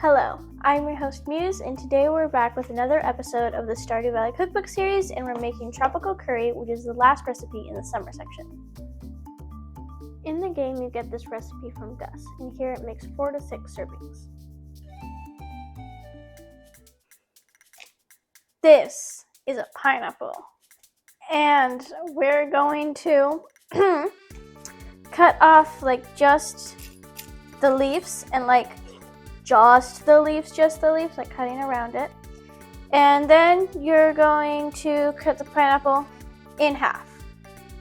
Hello, I'm your host Muse, and today we're back with another episode of the Stardew Valley cookbook series, and we're making tropical curry, which is the last recipe in the summer section. In the game, you get this recipe from Gus, and here it makes 4 to 6 servings. This is a pineapple, and we're going to cut off just the leaves and just the leaves, like cutting around it. And then you're going to cut the pineapple in half.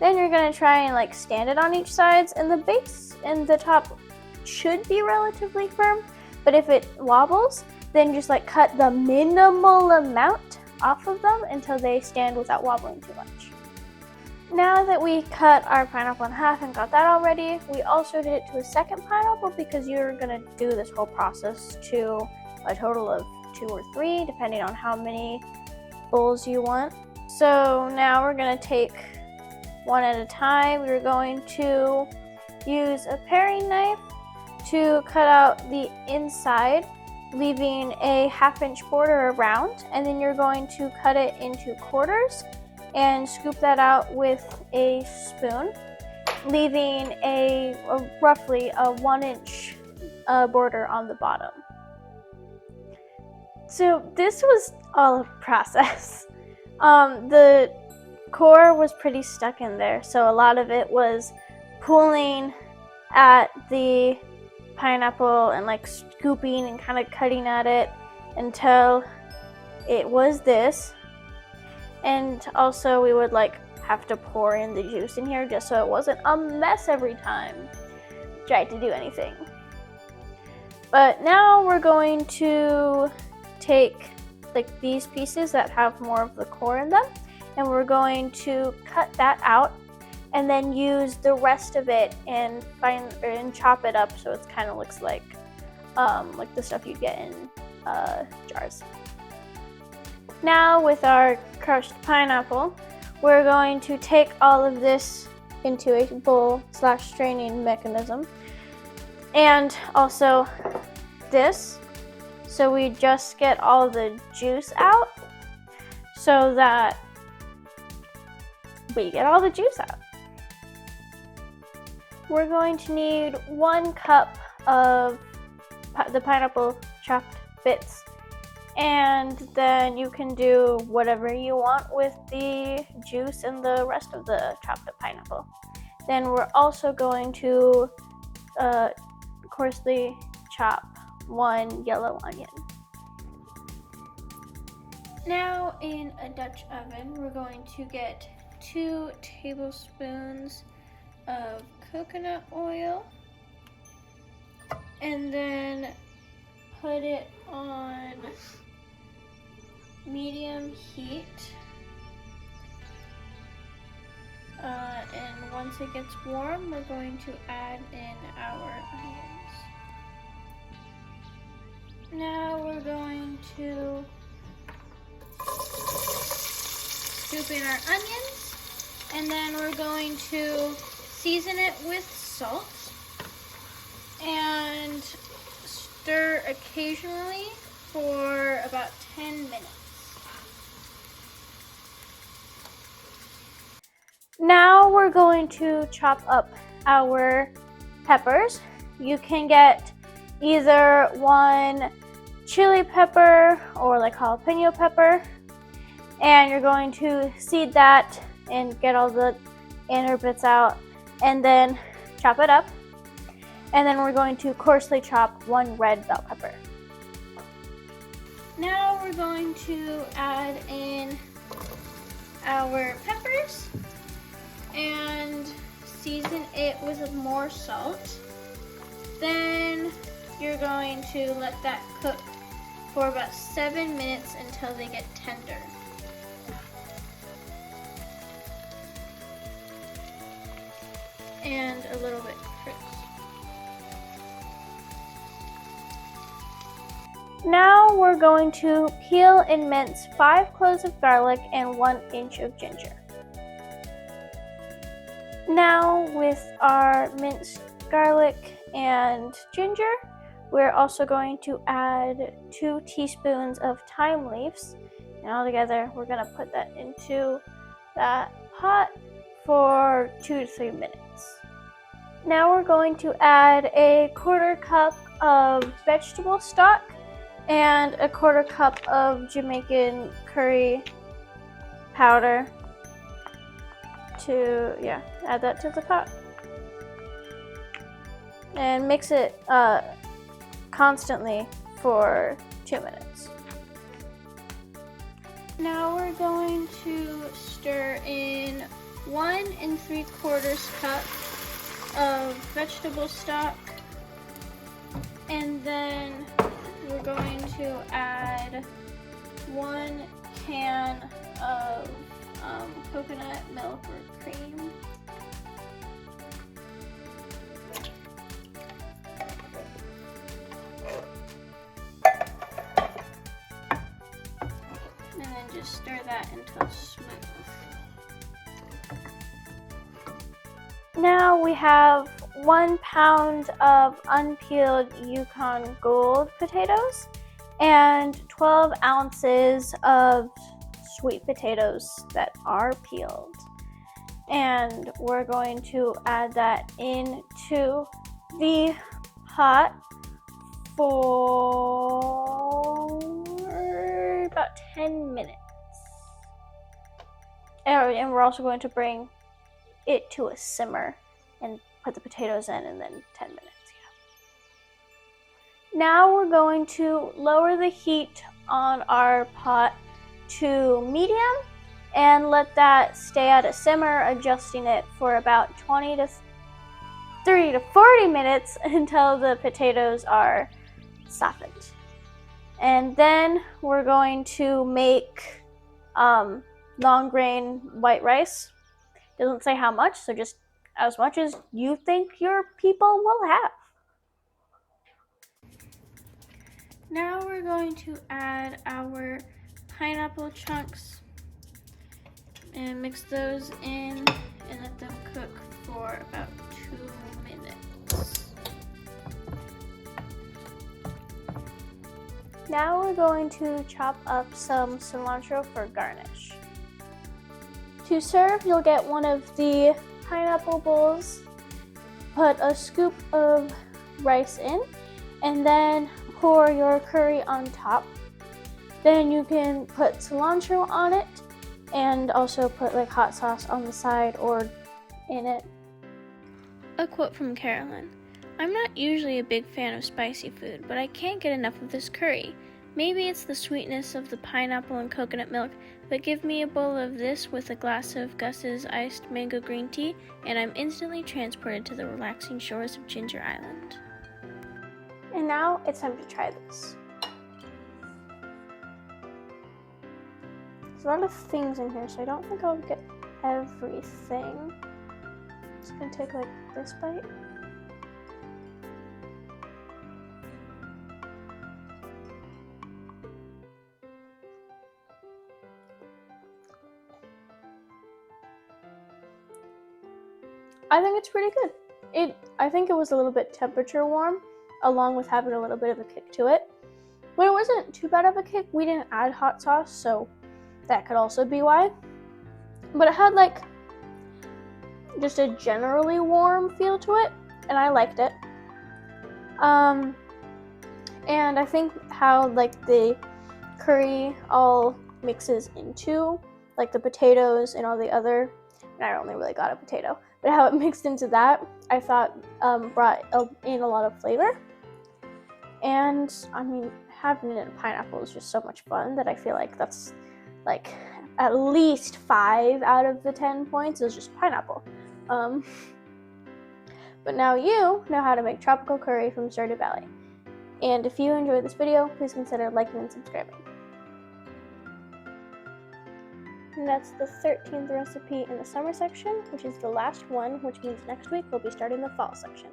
Then you're going to try and stand it on each side, and the base and the top should be relatively firm, but if it wobbles, then just cut the minimal amount off of them until they stand without wobbling too much. Now that we cut our pineapple in half and got that all ready, we also did it to a second pineapple because you're going to do this whole process to a total of 2 or 3, depending on how many bowls you want. So now we're going to take one at a time. We're going to use a paring knife to cut out the inside, leaving a 1/2-inch border around, and then you're going to cut it into quarters and scoop that out with a spoon, leaving roughly a 1-inch border on the bottom. So this was all a process. The core was pretty stuck in there, so a lot of it was pulling at the pineapple and scooping and kind of cutting at it until it was this. And also we would have to pour in the juice in here just so it wasn't a mess every time we tried to do anything. But now we're going to take these pieces that have more of the core in them, and we're going to cut that out and then use the rest of it and chop it up so it kind of looks like the stuff you get in jars. Now with our crushed pineapple, we're going to take all of this into a bowl / straining mechanism, and also this, so we just get all the juice out so that we get all the juice out. We're going to need 1 cup of the pineapple chopped bits, and then you can do whatever you want with the juice and the rest of the chopped up pineapple. Then we're also going to coarsely chop 1 yellow onion. Now in a Dutch oven, we're going to get 2 tablespoons of coconut oil, and then put it on medium heat, and once it gets warm, we're going to add in our onions. Now we're going to scoop in our onions, and then we're going to season it with salt and stir occasionally for about 10 minutes. Now we're going to chop up our peppers. You can get either 1 chili pepper or jalapeno pepper, and you're going to seed that and get all the inner bits out, and then chop it up. And then we're going to coarsely chop 1 red bell pepper. Now we're going to add in our peppers and season it with more salt. Then you're going to let that cook for about 7 minutes until they get tender. And a little bit crisp. Now we're going to peel and mince 5 cloves of garlic and 1 inch of ginger. Now with our minced garlic and ginger, we're also going to add 2 teaspoons of thyme leaves, and all together we're going to put that into that pot for 2 to 3 minutes. Now we're going to add a 1/4 cup of vegetable stock and a 1/4 cup of Jamaican curry powder to add that to the pot. And mix it constantly for 2 minutes. Now we're going to stir in 1 3/4 cup of vegetable stock, and then we're going to add 1 can of coconut milk or cream. And then just stir that until smooth. Now we have 1 pound of unpeeled Yukon Gold potatoes and 12 ounces of sweet potatoes that are peeled. And we're going to add that into the pot for about 10 minutes. And we're also going to bring it to a simmer and put the potatoes in, and then 10 minutes. Now we're going to lower the heat on our pot to medium and let that stay at a simmer, adjusting it for about 30 to 40 minutes until the potatoes are softened. And then we're going to make long grain white rice. Doesn't say how much, so just as much as you think your people will have. Now we're going to add our pineapple chunks and mix those in and let them cook for about 2 minutes. Now we're going to chop up some cilantro for garnish. To serve, you'll get one of the pineapple bowls, put a scoop of rice in, and then pour your curry on top. Then you can put cilantro on it and also put like hot sauce on the side or in it. A quote from Carolyn: "I'm not usually a big fan of spicy food, but I can't get enough of this curry. Maybe it's the sweetness of the pineapple and coconut milk, but give me a bowl of this with a glass of Gus's iced mango green tea, and I'm instantly transported to the relaxing shores of Ginger Island." And now it's time to try this. There's a lot of things in here, so I don't think I'll get everything. I'm just gonna take like this bite. I think it's pretty good. I think it was a little bit temperature warm, along with having a little bit of a kick to it. But it wasn't too bad of a kick. We didn't add hot sauce, so that could also be why. But it had like just a generally warm feel to it, and I liked it. And I think how like the curry all mixes into like the potatoes and all the other, and I only really got a potato, but how it mixed into that, I thought brought in a lot of flavor. And I mean, having it in pineapple is just so much fun that I feel like that's like at least 5 out of the 10 points is just pineapple. But now you know how to make tropical curry from Stardew Valley. And if you enjoyed this video, please consider liking and subscribing. And that's the 13th recipe in the summer section, which is the last one, which means next week we'll be starting the fall section.